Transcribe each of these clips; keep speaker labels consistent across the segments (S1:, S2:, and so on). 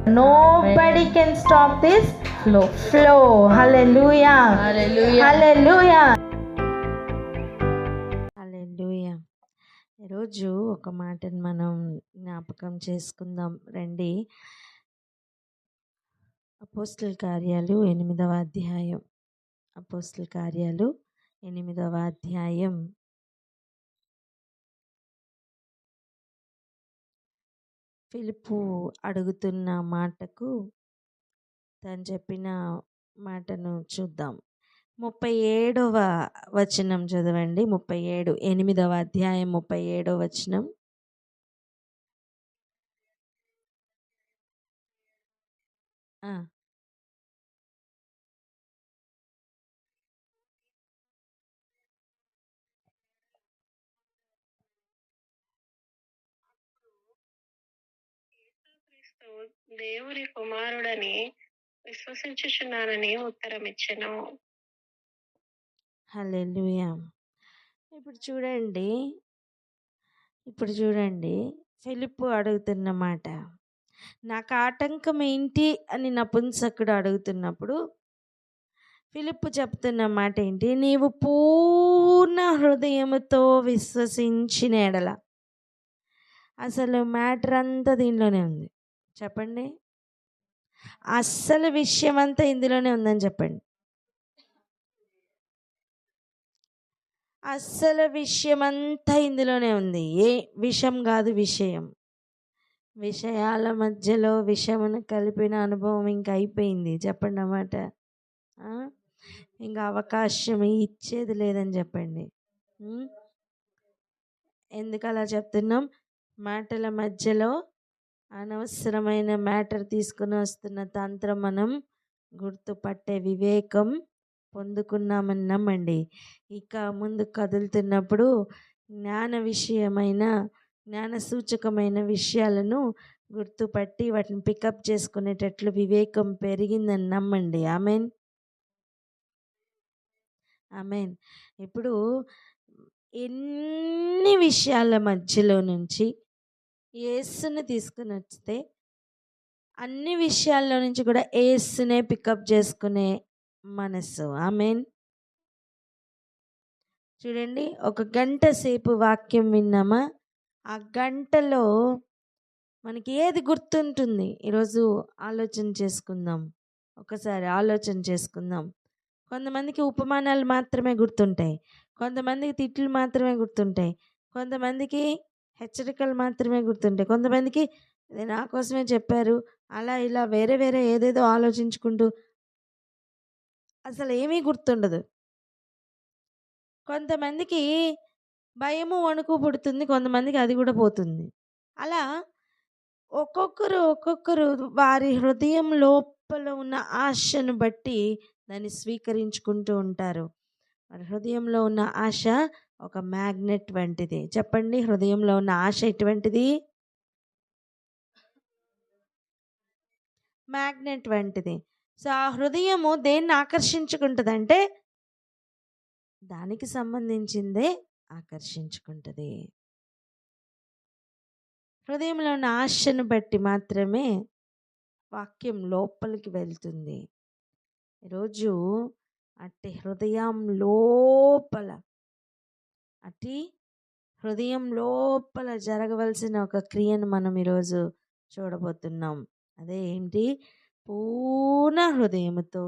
S1: Nobody can stop this flow. Hallelujah. Hallelujah.
S2: హల్లెలూయా. ఈరోజు ఒక మాటను మనం జ్ఞాపకం చేసుకుందాం రండి. అపోస్తల కార్యాలు 8వ అధ్యాయం. అపోస్తల కార్యాలు 8వ అధ్యాయం. ఫిలిప్పు అడుగుతున్న మాటకు తను చెప్పిన మాటను చూద్దాం. 37వ వచనం చదవండి. 8వ అధ్యాయం 37వ వచనం.
S3: దేవుని కుమారుడని విశ్వసించుచున్నానని ఉత్తరమిచ్చెను.
S2: హల్లెలూయా. ఇప్పుడు చూడండి ఫిలిప్పు అడుగుతున్న మాట, నాకు ఆటంకం ఏంటి అని నపుంసకుడు అడుగుతున్నప్పుడు ఫిలిప్పు చెప్తున్న మాట ఏంటి? నీవు పూర్ణ హృదయముతో విశ్వసించిన ఎడల. అసలు మ్యాటర్ అంతా దీనిలోనే ఉంది. చెప్పండి, అస్సలు విషయం అంతా ఇందులోనే ఉందని చెప్పండి. అస్సలు విషయం అంతా ఇందులోనే ఉంది. ఏ విషయం కాదు, విషయం. విషయాల మధ్యలో విషమును కలిపిన అనుభవం ఇంకా అయిపోయింది. చెప్పండి అన్నమాట. ఇంకా అవకాశం ఇచ్చేది లేదని చెప్పండి. ఎందుకు అలా చెప్తున్నాం? మాటల మధ్యలో అనవసరమైన మ్యాటర్ తీసుకుని వస్తున్న తంత్రం మనం గుర్తుపట్టే వివేకం పొందుకున్నామని నమ్మండి. ఇక ముందు కదులుతున్నప్పుడు జ్ఞాన సూచకమైన విషయాలను గుర్తుపట్టి వాటిని పికప్ చేసుకునేటట్లు వివేకం పెరిగిందని నమ్మండి. Amen, amen. ఇప్పుడు ఎన్ని విషయాల మధ్యలో నుంచి యేసుని తీసుకుని వస్తే అన్ని విషయాల్లో నుంచి కూడా యేసునే పికప్ చేసుకునే మనసు. ఆమెన్. చూడండి, ఒక గంట సేపు వాక్యం విన్నామా, ఆ గంటలో మనకి ఏది గుర్తుంటుంది? ఈరోజు ఆలోచన చేసుకుందాం. ఒకసారి ఆలోచన చేసుకుందాం. కొంతమందికి ఉపమానాలు మాత్రమే గుర్తుంటాయి, కొంతమందికి తిట్లు మాత్రమే గుర్తుంటాయి, కొంతమందికి హెచ్చరికలు మాత్రమే గుర్తుంటాయి, కొంతమందికి నా కోసమే చెప్పారు, అలా ఇలా వేరే వేరే ఏదేదో ఆలోచించుకుంటూ అసలు ఏమీ గుర్తుండదు. కొంతమందికి భయము వణుకు పుడుతుంది, కొంతమందికి అది కూడా పోతుంది. అలా ఒక్కొక్కరు వారి హృదయం లోపల ఉన్న ఆశను బట్టి దాన్ని స్వీకరించుకుంటూ ఉంటారు. వారి హృదయంలో ఉన్న ఆశ ఒక మ్యాగ్నెట్ వంటిది. చెప్పండి, హృదయంలో ఉన్న ఆశ ఎటువంటిది? మ్యాగ్నెట్ వంటిది. సో ఆ హృదయము దేన్ని ఆకర్షించుకుంటుందంటే దానికి సంబంధించిందే ఆకర్షించుకుంటుంది. హృదయంలో ఉన్న ఆశను బట్టి మాత్రమే వాక్యం లోపలికి వెళ్తుంది. ఈరోజు అట్టి హృదయం లోపల జరగవలసిన ఒక క్రియను మనం ఈరోజు చూడబోతున్నాం. అదే ఏంటి? పూర్ణ హృదయముతో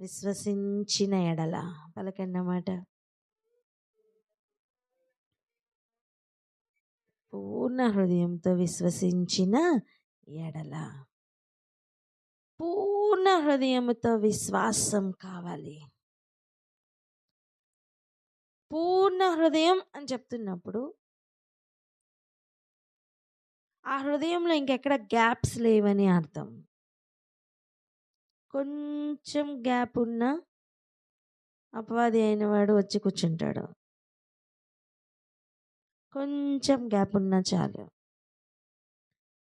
S2: విశ్వసించిన ఎడల. పలకన్నమాట. పూర్ణ హృదయంతో విశ్వసించిన ఎడల. పూర్ణ హృదయముతో విశ్వాసం కావాలి. పూర్ణ హృదయం అని చెప్తున్నప్పుడు ఆ హృదయంలో ఇంకెక్కడ గ్యాప్స్ లేవని అర్థం. కొంచెం గ్యాప్ ఉన్నా అపవాది అయిన వాడు వచ్చి కూర్చుంటాడు. కొంచెం గ్యాప్ ఉన్నా చాలు.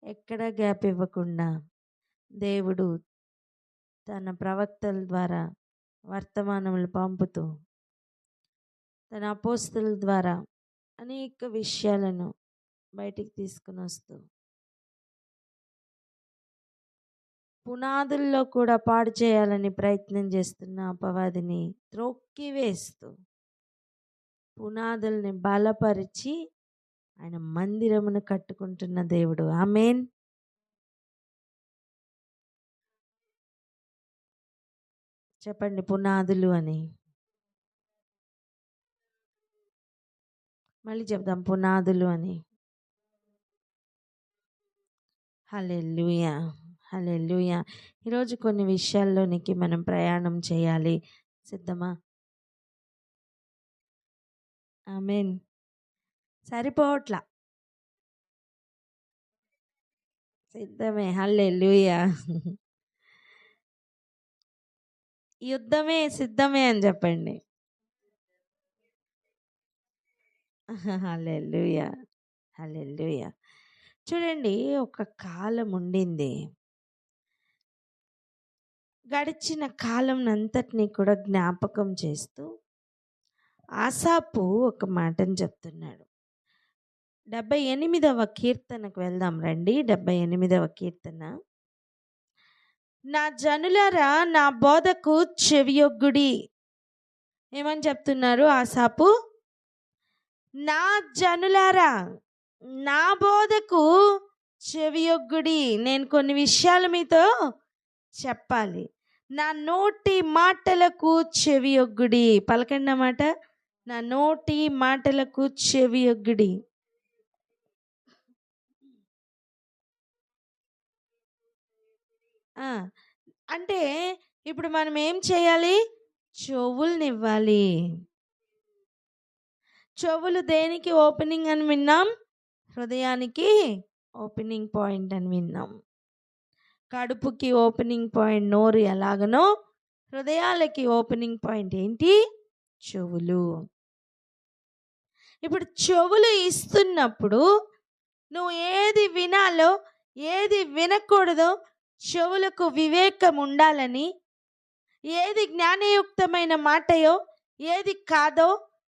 S2: ఎక్కడ గ్యాప్ ఇవ్వకుండా దేవుడు తన ప్రవక్తల ద్వారా వర్తమానములు పంపుతూ, తన అపోస్తలుల ద్వారా అనేక విషయాలను బయటికి తీసుకుని వస్తూ పునాదుల్లో కూడా పాడు చేయాలని ప్రయత్నం చేస్తున్న అపవాదిని త్రొక్కివేస్తూ పునాదుల్ని బలపరిచి ఆయన మందిరమును కట్టుకుంటున్న దేవుడు. ఆమేన్. చెప్పండి పునాదులు అని. మళ్ళీ చెప్దాం పునాదులు అని. హల్లెలూయా, హల్లెలూయా. ఈరోజు కొన్ని విషయాల్లోనికి మనం ప్రయాణం చేయాలి. సిద్ధమా? ఆమేన్. సరిపోవట్లా. సిద్ధమే. హల్లెలూయా. యుద్ధమే సిద్ధమే అని చెప్పండి. హల్లెలూయా, హల్లెలూయా. చూడండి, ఒక కాలం ఉండింది. గడిచిన కాలం అంతటినీ కూడా జ్ఞాపకం చేస్తూ ఆసాపు ఒక మాటను చెప్తున్నాడు. 78వ కీర్తనకు వెళ్దాం రండి. 78వ కీర్తన. నా జనులారా నా బోధకు చెవియొగ్గుడి. ఏమని చెప్తున్నారు ఆసాపు? నా జనులారా నా బోధకు చెవియొగ్గుడి. నేను కొన్ని విషయాలు మీతో చెప్పాలి. నా నోటి మాటలకు చెవియొగ్గుడి. పలకండి మాట. నా నోటి మాటలకు చెవియొగ్గుడి. అంటే ఇప్పుడు మనం ఏం చేయాలి? చెవుల్నివ్వాలి. చెవులు దేనికి ఓపెనింగ్ అని విన్నాం? హృదయానికి ఓపెనింగ్ పాయింట్ అని విన్నాం. కడుపుకి ఓపెనింగ్ పాయింట్ నోరు ఎలాగనో హృదయాలకి ఓపెనింగ్ పాయింట్ ఏంటి? చెవులు. ఇప్పుడు చెవులు ఇస్తున్నప్పుడు నువ్వు ఏది వినాలో ఏది వినకూడదో చెవులకు వివేకం ఉండాలని, ఏది జ్ఞానయుక్తమైన మాటయో ఏది కాదో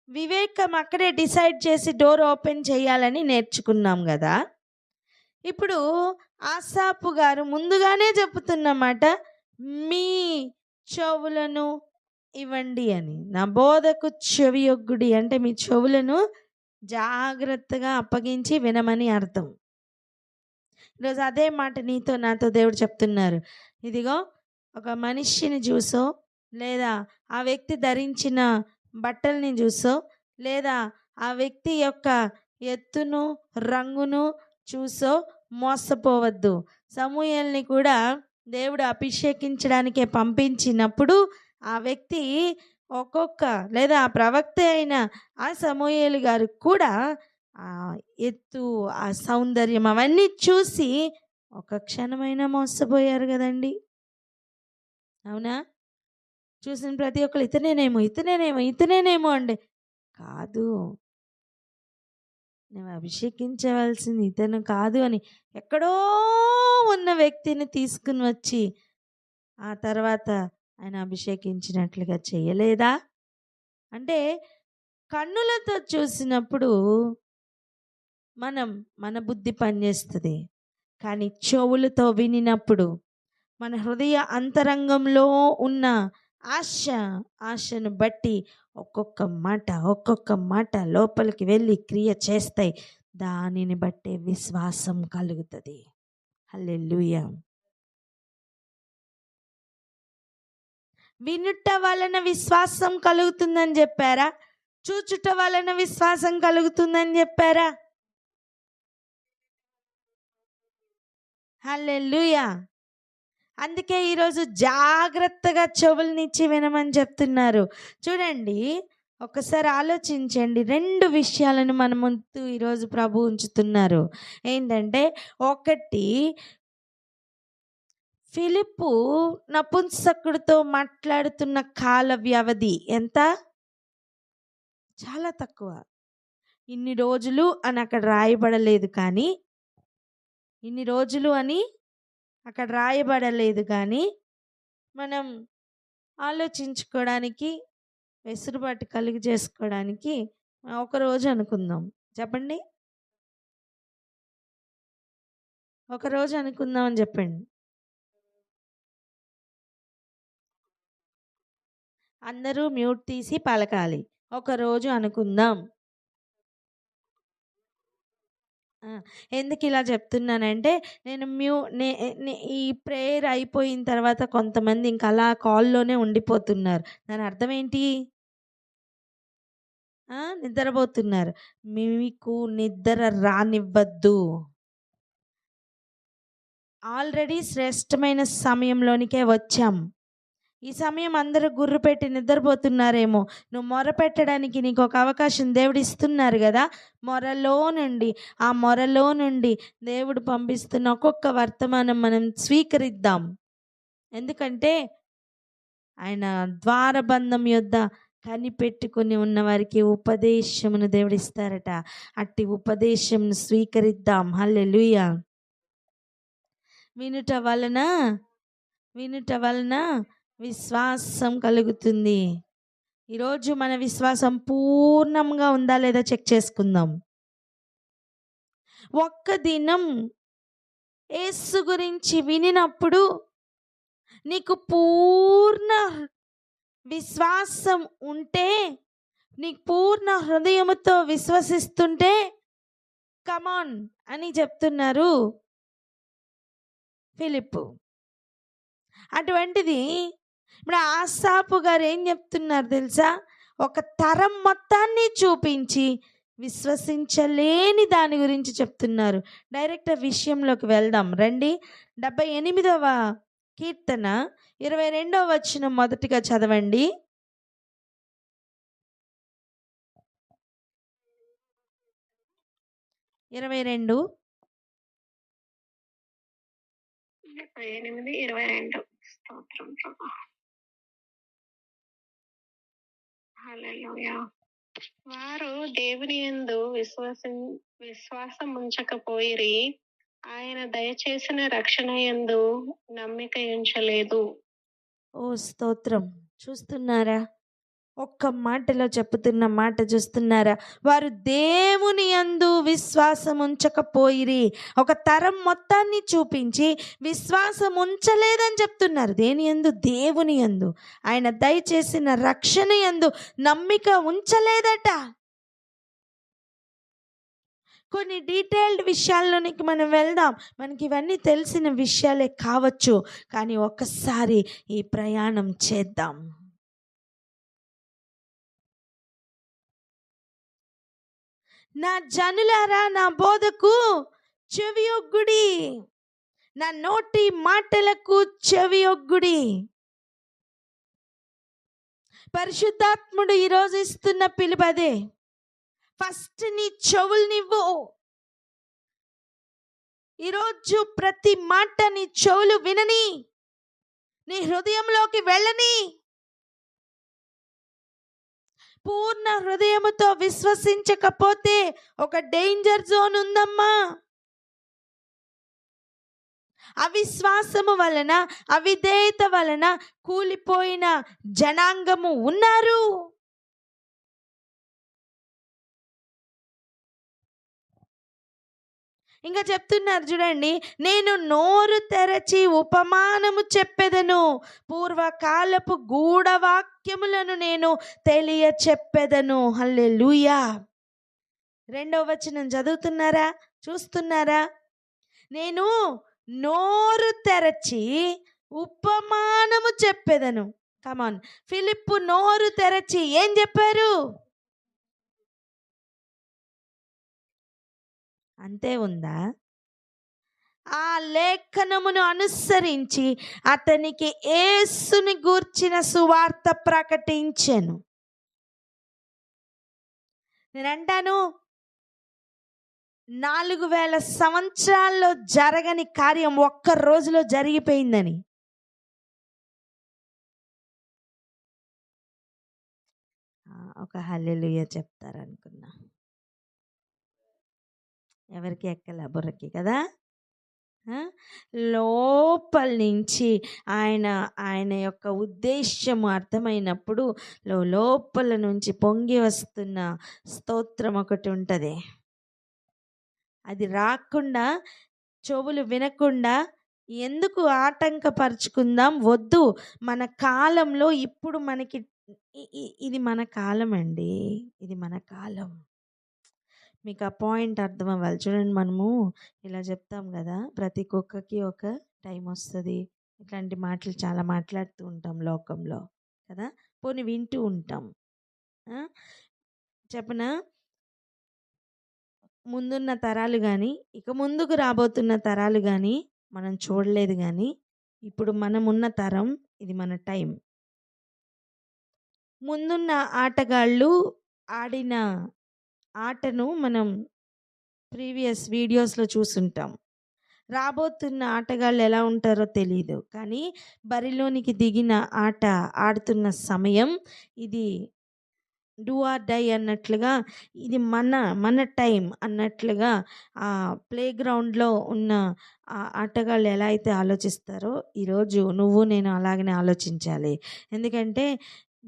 S2: వివేకం అక్కడే డిసైడ్ చేసి డోర్ ఓపెన్ చేయాలని నేర్చుకున్నాం కదా. ఇప్పుడు ఆసాపు గారు ముందుగానే చెప్తున్నమాట, మీ చెవులను ఇవ్వండి అని. నా బోధకు చెవియొగ్గుడి అంటే మీ చెవులను జాగ్రత్తగా అప్పగించి వినమని అర్థం. ఈరోజు అదే మాట నీతో నాతో దేవుడు చెప్తున్నారు. ఇదిగో ఒక మనిషిని చూసో, లేదా ఆ వ్యక్తి ధరించిన బట్టల్ని చూసో, లేదా ఆ వ్యక్తి యొక్క ఎత్తును రంగును చూసో మోసపోవద్దు. సమూయేలుని కూడా దేవుడు అభిషేకించడానికే పంపించినప్పుడు ఆ వ్యక్తి ఒక్కొక్క లేదా ఆ ప్రవక్త అయిన ఆ సమూయేలు గారు కూడా ఆ ఎత్తు ఆ సౌందర్యం అవన్నీ చూసి ఒక క్షణమైనా మోసపోయారు కదండి. అవునా? చూసిన ప్రతి ఒక్కరు ఇతనేనేమో అండి. కాదు, నువ్వు అభిషేకించవలసింది ఇతను కాదు అని ఎక్కడో ఉన్న వ్యక్తిని తీసుకుని వచ్చి ఆ తర్వాత ఆయన అభిషేకించినట్లుగా చేయలేదా? అంటే కన్నులతో చూసినప్పుడు మన బుద్ధి పనిచేస్తుంది. కానీ చెవులతో వినినప్పుడు మన హృదయ అంతరంగంలో ఉన్న ఆశను బట్టి ఒక్కొక్క మాట లోపలికి వెళ్ళి క్రియ చేస్తాయి. దానిని బట్టే విశ్వాసం కలుగుతుంది. హల్లెలూయా. వినుట వలన విశ్వాసం కలుగుతుందని చెప్పారా? చూచుట వలన విశ్వాసం కలుగుతుందని చెప్పారా? హల్లెలూయా. అందుకే ఈరోజు జాగ్రత్తగా చెవులనిచ్చి వినమని చెప్తున్నారు. చూడండి, ఒకసారి ఆలోచించండి. 2 విషయాలను మన ముందు ఈరోజు ప్రభు ఉంచుతున్నారు. ఏంటంటే, ఒకటి, ఫిలిప్పు నపుంసకుడితో మాట్లాడుతున్న కాల వ్యవధి ఎంత? చాలా తక్కువ. ఇన్ని రోజులు అని అక్కడ రాయబడలేదు, కానీ ఇన్ని రోజులు అని అక్కడ రాయబడలేదు, కానీ మనం ఆలోచించుకోవడానికి వెసులుబాటు కలిగి చేసుకోవడానికి ఒకరోజు అనుకుందాం. చెప్పండి, ఒకరోజు అనుకుందాం అని చెప్పండి. అందరూ మ్యూట్ తీసి పలకాలి. ఒకరోజు అనుకుందాం. ఎందుకు ఇలా చెప్తున్నానంటే నేను ఈ ప్రేయర్ అయిపోయిన తర్వాత కొంతమంది ఇంకా అలా కాల్లోనే ఉండిపోతున్నారు. దాని అర్థం ఏంటి? నిద్రపోతున్నారు. మీకు నిద్ర రానివ్వద్దు. ఆల్రెడీ శ్రేష్టమైన సమయంలోనికే వచ్చాం. ఈ సమయం అందరూ గుర్రు పెట్టి నిద్రపోతున్నారేమో. నువ్వు మొరపెట్టడానికి నీకు ఒక అవకాశం దేవుడు ఇస్తున్నారు కదా. ఆ మొరలో నుండి దేవుడు పంపిస్తున్న ఒక్కొక్క వర్తమానం మనం స్వీకరిద్దాం. ఎందుకంటే ఆయన ద్వారబంధం యొద్ద కనిపెట్టుకుని ఉన్న వారికి ఉపదేశమును దేవుడు ఇస్తారట. అట్టి ఉపదేశమును స్వీకరిద్దాం. హల్లెలూయా. వినుట వలన విశ్వాసం కలుగుతుంది. ఈరోజు మన విశ్వాసం పూర్ణంగా ఉందా లేదా చెక్ చేసుకుందాం. ఒక్క దినం యేసు గురించి వినినప్పుడు నీకు పూర్ణ విశ్వాసం ఉంటే, నీకు పూర్ణ హృదయముతో విశ్వసిస్తుంటే కమాన్ అని చెప్తున్నారు ఫిలిప్పు. అటువంటిది ఇప్పుడు ఆసాపు గారు ఏం చెప్తున్నారు తెలుసా? ఒక తరం మొత్తాన్ని చూపించి విశ్వసించలేని దాని గురించి చెప్తున్నారు. డైరెక్ట్ విషయంలోకి వెళ్దాం రండి. 78వ కీర్తన 22వ వచనం మొదటిగా చదవండి. 22
S3: 22 స్తోత్రం ప్రభా. హల్లెలూయా. వారు దేవుని యందు విశ్వాసం ఉంచకపోయిరి, ఆయన దయచేసిన రక్షణ యందు నమ్మిక ఉంచలేదు.
S2: ఓ స్తోత్రం. చూస్తున్నారా? ఒక్క మాటలో చెప్పుతున్న మాట చూస్తున్నారా? వారు దేవుని యందు విశ్వాసం ఉంచకపోయిరి. ఒక తరం మొత్తాన్ని చూపించి విశ్వాసం ఉంచలేదని చెప్తున్నారు. దేని యందు? దేవుని యందు. ఆయన దయచేసిన రక్షణ యందు నమ్మిక ఉంచలేదట. కొన్ని డీటెయిల్డ్ విషయాల్లోనికి మనం వెళ్దాం. మనకి ఇవన్నీ తెలిసిన విషయాలే కావచ్చు, కానీ ఒక్కసారి ఈ ప్రయాణం చేద్దాం. నా జనులారా, నా బోధకు చెవియొగ్గుడి, నా నోటి మాటలకు చెవియొగ్గుడి. పరిశుద్ధాత్ముడు ఈరోజు ఇస్తున్న పిలుపదే. ఫస్ట్ నీ చెవులనివ్వు. ఈరోజు ప్రతి మాట నీ చెవులు వినని, నీ హృదయంలోకి వెళ్ళని. పూర్ణ హృదయముతో విశ్వసించకపోతే ఒక డేంజర్ జోన్ ఉందమ్మా. అవిశ్వాసము వలన, అవిధేయత వలన కూలిపోయిన జనాంగము ఉన్నారు. ఇంకా చెప్తున్నారు చూడండి, నేను నోరు తెరచి ఉపమానము చెప్పెదను, పూర్వకాలపు గూఢవాక్యములను నేను తెలియ చెప్పెదను. హల్లెలూయా. 2వ వచనం చదువుతున్నారా? చూస్తున్నారా? నేను నోరు తెరచి ఉపమానము చెప్పెదను. కమాన్. ఫిలిప్పు నోరు తెరచి ఏం చెప్పారు? అంతే ఉందా? ఆ లేఖనమును అనుసరించి అతనికి యేసుని గూర్చిన సువార్త ప్రకటించెను. నేనంటాను, 4000 సంవత్సరాల్లో జరగని కార్యం ఒక్క రోజులో జరిగిపోయిందని. ఒక హల్లెలూయా చెప్తారనుకున్నా. ఎవరికి ఎక్కల బుర్రకి కదా. లోపల నుంచి ఆయన యొక్క ఉద్దేశ్యం అర్థమైనప్పుడు లోపల నుంచి పొంగి వస్తున్న స్తోత్రం ఒకటి ఉంటుంది. అది రాకుండా, చెవులు వినకుండా ఎందుకు ఆటంకపరుచుకుందాం? వద్దు. మన కాలంలో ఇప్పుడు మనకి ఇది మన కాలం అండి. ఇది మన కాలం. మీకు ఆ పాయింట్ అర్థం అవ్వాలి. చూడండి, మనము ఇలా చెప్తాం కదా, ప్రతి కుక్కకి ఒక టైం వస్తుంది. ఇట్లాంటి మాటలు చాలా మాట్లాడుతూ ఉంటాం లోకంలో కదా, పోనీ వింటూ ఉంటాం. చెప్పనా, ముందున్న తరాలు కానీ ఇక ముందుకు రాబోతున్న తరాలు కానీ మనం చూడలేదు, కానీ ఇప్పుడు మనం ఉన్న తరం, ఇది మన టైం. ముందున్న ఆటగాళ్ళు ఆడిన ఆటను మనం ప్రీవియస్ వీడియోస్లో చూసుంటాం. రాబోతున్న ఆటగాళ్ళు ఎలా ఉంటారో తెలియదు, కానీ బరిలోనికి దిగిన ఆట ఆడుతున్న సమయం ఇది డూ ఆర్ డై అన్నట్లుగా, ఇది మన టైం అన్నట్లుగా ఆ ప్లే గ్రౌండ్లో ఉన్న ఆటగాళ్ళు ఎలా అయితే ఆలోచిస్తారో ఈరోజు నువ్వు నేను అలాగనే ఆలోచించాలి. ఎందుకంటే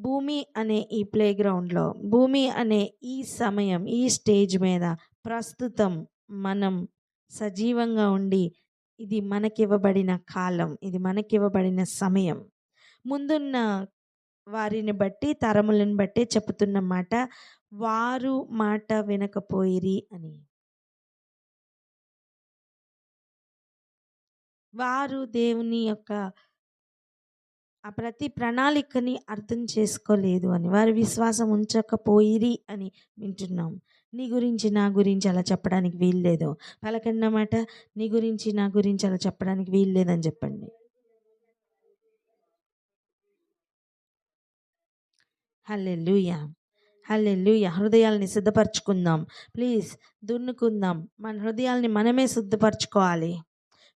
S2: భూమి అనే ఈ ప్లే గ్రౌండ్లో, భూమి అనే ఈ సమయం, ఈ స్టేజ్ మీద ప్రస్తుతం మనం సజీవంగా ఉండి, ఇది మనకివ్వబడిన కాలం, ఇది మనకివ్వబడిన సమయం. ముందున్న వారిని బట్టి, తరములను బట్టి చెప్తున్న మాట, వారు మాట వినకపోయిరి అని. వారు దేవుని యొక్క ఆ ప్రతి ప్రణాళికని అర్థం చేసుకోలేదు అని, వారి విశ్వాసం ఉంచకపోయిరి అని వింటున్నాం. నీ గురించి నా గురించి అలా చెప్పడానికి వీల్లేదు. పలకన్నమాట, నీ గురించి నా గురించి అలా చెప్పడానికి వీల్లేదని చెప్పండి. హల్లెలూయా, హల్లెలూయా. హృదయాల్ని సిద్ధపరచుకుందాం ప్లీజ్, దున్నుకుందాం. మన హృదయాల్ని మనమే సిద్ధపరచుకోవాలి.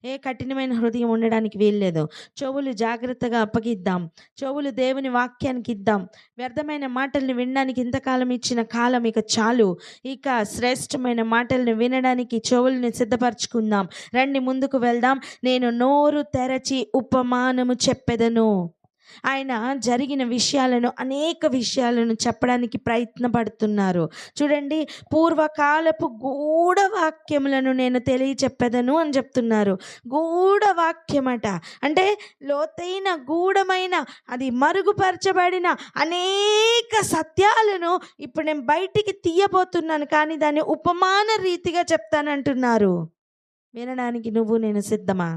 S2: ఏ కఠినమైన హృదయం ఉండడానికి వీల్లేదు. చెవులు జాగ్రత్తగా అప్పగిద్దాం, చెవులు దేవుని వాక్యానికి ఇద్దాం. వ్యర్థమైన మాటల్ని వినడానికి ఇంతకాలం ఇచ్చిన కాలం ఇక చాలు. ఇక శ్రేష్టమైన మాటల్ని వినడానికి చెవుల్ని సిద్ధపరచుకుందాం. రండి, ముందుకు వెళ్దాం. నేను నోరు తెరచి ఉపమానము చెప్పెదను. ఆయన జరిగిన విషయాలను, అనేక విషయాలను చెప్పడానికి ప్రయత్నపడుతున్నారు. చూడండి, పూర్వకాలపు గూఢవాక్యములను నేను తెలియచెప్పెదను అని చెప్తున్నారు. గూఢవాక్యమట అంటే లోతైన, గూఢమైన, అది మరుగుపరచబడిన అనేక సత్యాలను ఇప్పుడు నేను బయటికి తీయబోతున్నాను, కానీ దాన్ని ఉపమాన రీతిగా చెప్తానంటున్నారు. వినడానికి నువ్వు నేను సిద్ధమా?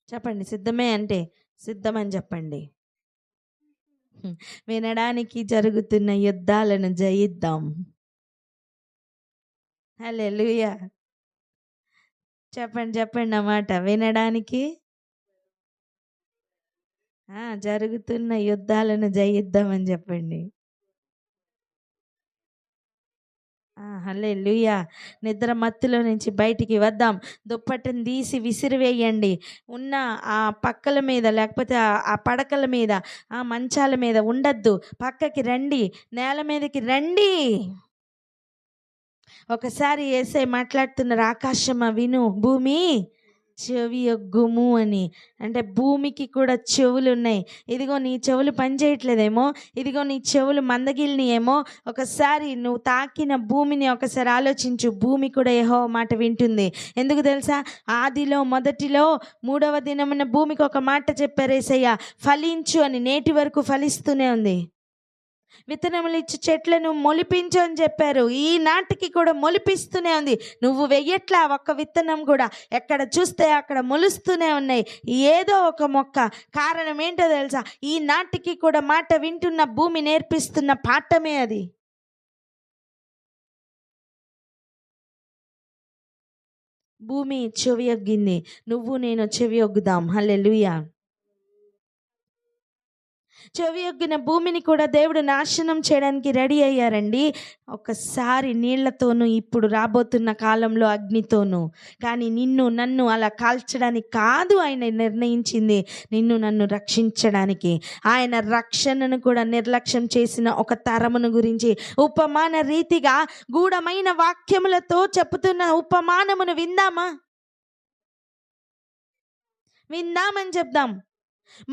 S2: చెప్పండి, సిద్ధమే అంటే సిద్ధమని చెప్పండి. వినడానికి జరుగుతున్న యుద్ధాలను జయిద్దాం. హల్లెలూయా. చెప్పండి అన్నమాట. వినడానికి జరుగుతున్న యుద్ధాలను జయిద్దామని చెప్పండి. హల్లెలూయా. నిద్ర మత్తులో నుంచి బయటికి వద్దాం. దుప్పటిని తీసి విసిరివేయండి. ఉన్న ఆ పక్కల మీద, లేకపోతే ఆ పడకల మీద, ఆ మంచాల మీద ఉండద్దు. పక్కకి రండి, నేల మీదకి రండి. ఒకసారి యేసయ్య మాట్లాడుతున్నారు, ఆకాశమా విను, భూమి చెవి యొగ్గుము అని. అంటే భూమికి కూడా చెవులు ఉన్నాయి. ఇదిగో నీ చెవులు పనిచేయట్లేదేమో, ఇదిగో నీ చెవులు మందగిలినియేమో. ఒకసారి నువ్వు తాకిన భూమిని ఒకసారి ఆలోచించు. భూమి కూడా యెహోవా మాట వింటుంది. ఎందుకు తెలుసా? ఆదిలో మొదటిలో 3వ దినమున భూమికి ఒక మాట చెప్పారు యేసయ్య, ఫలించు అని. నేటి వరకు ఫలిస్తూనే ఉంది. విత్తనములు ఇచ్చి చెట్లను మొలిపించు అని చెప్పారు. ఈనాటికి కూడా మొలిపిస్తూనే ఉంది. నువ్వు వెయ్యట్లా ఒక్క విత్తనం కూడా. ఎక్కడ చూస్తే అక్కడ మొలుస్తూనే ఉన్నాయి ఏదో ఒక మొక్క. కారణం ఏంటో తెలుసా? ఈనాటికి కూడా మాట వింటున్న భూమి నేర్పిస్తున్న పాఠమే అది. భూమి చెవి యొగ్గింది, నువ్వు నేను చెవి యొగ్గుదాం. హల్లెలూయా. చెవి యొగ్గిన భూమిని కూడా దేవుడు నాశనం చేయడానికి రెడీ అయ్యారండి. ఒకసారి నీళ్లతోనూ, ఇప్పుడు రాబోతున్న కాలంలో అగ్నితోనూ. కానీ నిన్ను నన్ను అలా కాల్చడానికి కాదు ఆయన నిర్ణయించింది, నిన్ను నన్ను రక్షించడానికి. ఆయన రక్షణను కూడా నిర్లక్ష్యం చేసిన ఒక తరమును గురించి ఉపమాన రీతిగా గూఢమైన వాక్యములతో చెప్తున్న ఉపమానమును విందామని చెప్దాం.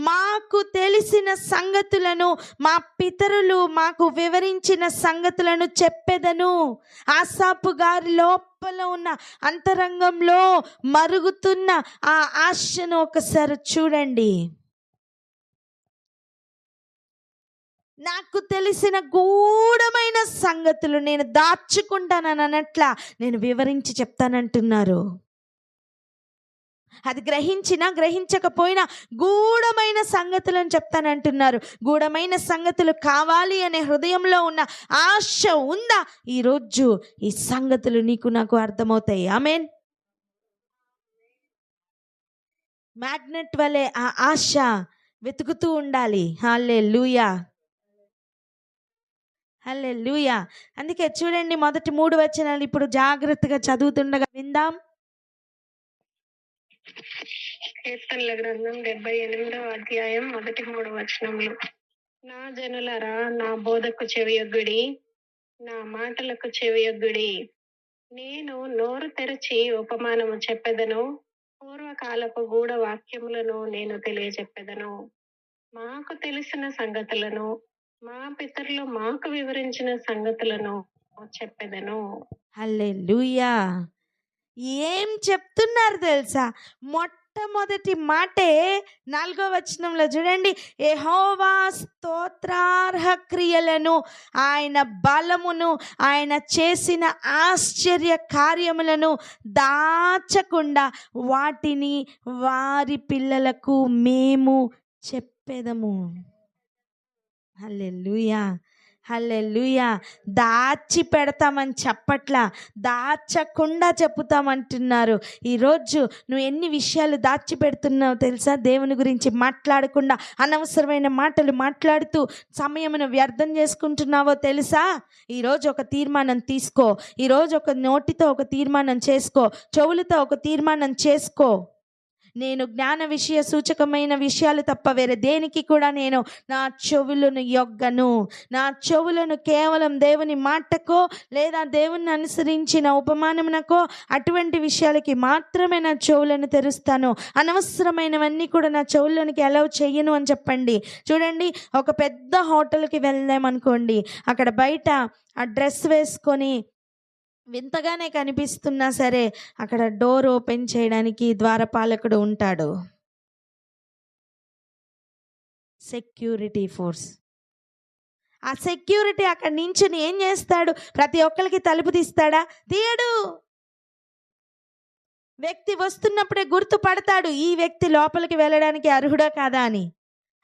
S2: మాకు తెలిసిన సంగతులను, మా పితరులు మాకు వివరించిన సంగతులను చెప్పెదను. ఆసాపు గారి లోపల ఉన్న అంతరంగంలో మరుగుతున్న ఆ ఆశను ఒకసారి చూడండి. నాకు తెలిసిన గూఢమైన సంగతులు నేను దాచుకుంటానని అనట్లా, నేను వివరించి చెప్తానంటున్నారు. అది గ్రహించినా గ్రహించకపోయినా గూఢమైన సంగతులను చెప్తానంటున్నారు. గూఢమైన సంగతులు కావాలి అనే హృదయంలో ఉన్న ఆశ ఉందా? ఈరోజు ఈ సంగతులు నీకు నాకు అర్థమవుతాయి. ఆమేన్. మ్యాగ్నెట్ వలె ఆ ఆశ వెతుకుతూ ఉండాలి. హల్లెలూయా, హల్లెలూయా. అందుకే చూడండి, మొదటి 3 వచనాలు ఇప్పుడు జాగ్రత్తగా చదువుతుండగా విందాం.
S3: కీర్తనల గ్రంథం 78వ అధ్యాయం మొదటి 3 వచనములు. నా జనులరా, నా బోధకు చెవియొగ్గుడి, నా మాటలకు చెవియొగ్గుడి. నేను నోరు తెరచి ఉపమానము చెప్పెదను, పూర్వకాలపు గూఢ వాక్యములను నేను తెలియజెప్పెదను. మాకు తెలిసిన సంగతులను, మా పితరులు మాకు వివరించిన సంగతులను చెప్పెదను.
S2: హల్లెలూయా. ఏం చెప్తున్నారు తెలుసా? మొట్టమొదటి మాటే 4వ వచనంలో చూడండి, యెహోవా స్తోత్రార్హ క్రియలను, ఆయన బలమును, ఆయన చేసిన ఆశ్చర్య కార్యములను దాచకుండా వాటిని వారి పిల్లలకు మేము చెప్పెదము. హల్లెలూయా, హల్లెలూయా. దాచి పెడతామని చెప్పట్లా, దాచకుండా చెప్పుతామంటున్నారు. ఈరోజు నువ్వు ఎన్ని విషయాలు దాచి పెడుతున్నావు తెలుసా? దేవుని గురించి మాట్లాడకుండా అనవసరమైన మాటలు మాట్లాడుతూ సమయమును వ్యర్థం చేసుకుంటున్నావో తెలుసా? ఈరోజు ఒక తీర్మానం తీసుకో. ఈరోజు ఒక నోటితో ఒక తీర్మానం చేసుకో, చెవులతో ఒక తీర్మానం చేసుకో. నేను జ్ఞాన విషయ సూచకమైన విషయాలు తప్ప వేరే దేనికి కూడా నేను నా చెవులను యొగ్గను. నా చెవులను కేవలం దేవుని మాటకో లేదా దేవుని అనుసరించిన ఉపమానమునకో అటువంటి విషయాలకి మాత్రమే నా చెవులను తెరుస్తాను. అనవసరమైనవన్నీ కూడా నా చెవుల్లోనికి అలౌ చెయ్యను అని చెప్పండి. చూడండి, ఒక పెద్ద హోటల్కి వెళ్దామనుకోండి, అక్కడ బయట ఆ డ్రెస్ వేసుకొని వింతగానే కనిపిస్తున్నా సరే అక్కడ డోర్ ఓపెన్ చేయడానికి ద్వారపాలకుడు ఉంటాడు, సెక్యూరిటీ ఫోర్స్. ఆ సెక్యూరిటీ అక్కడ నించుని ఏం చేస్తాడు? ప్రతి ఒక్కరికి తలుపు తీస్తాడా? తీయడు. వ్యక్తి వస్తున్నప్పుడే గుర్తుపడతాడు, ఈ వ్యక్తి లోపలికి వెళ్ళడానికి అర్హుడా కాదా అని.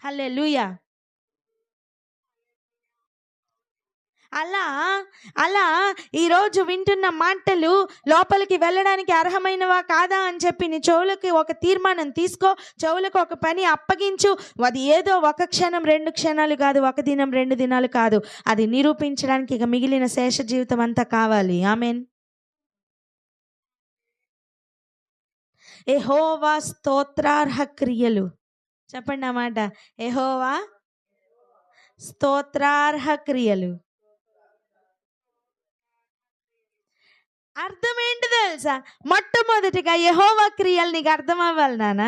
S2: హల్లెలూయా. అలా ఈరోజు వింటున్న మాటలు లోపలికి వెళ్ళడానికి అర్హమైనవా కాదా అని చెప్పి నీ చెవులకి ఒక తీర్మానం తీసుకో, చెవులకు ఒక పని అప్పగించు. అది ఏదో ఒక క్షణం 2 క్షణాలు కాదు, 1 దినం 2 దినాలు కాదు, అది నిరూపించడానికి ఇక మిగిలిన శేష జీవితం అంతా కావాలి. ఆమేన్. యెహోవా స్తోత్రార్హ క్రియలు, చెప్పండి ఆ మాట. యెహోవా స్తోత్రార్హ క్రియలు. అర్థం ఏంటి తెలుసా? మొట్టమొదటిగా యెహోవా క్రియలు నీకు అర్థం అవ్వాలి నాన్న.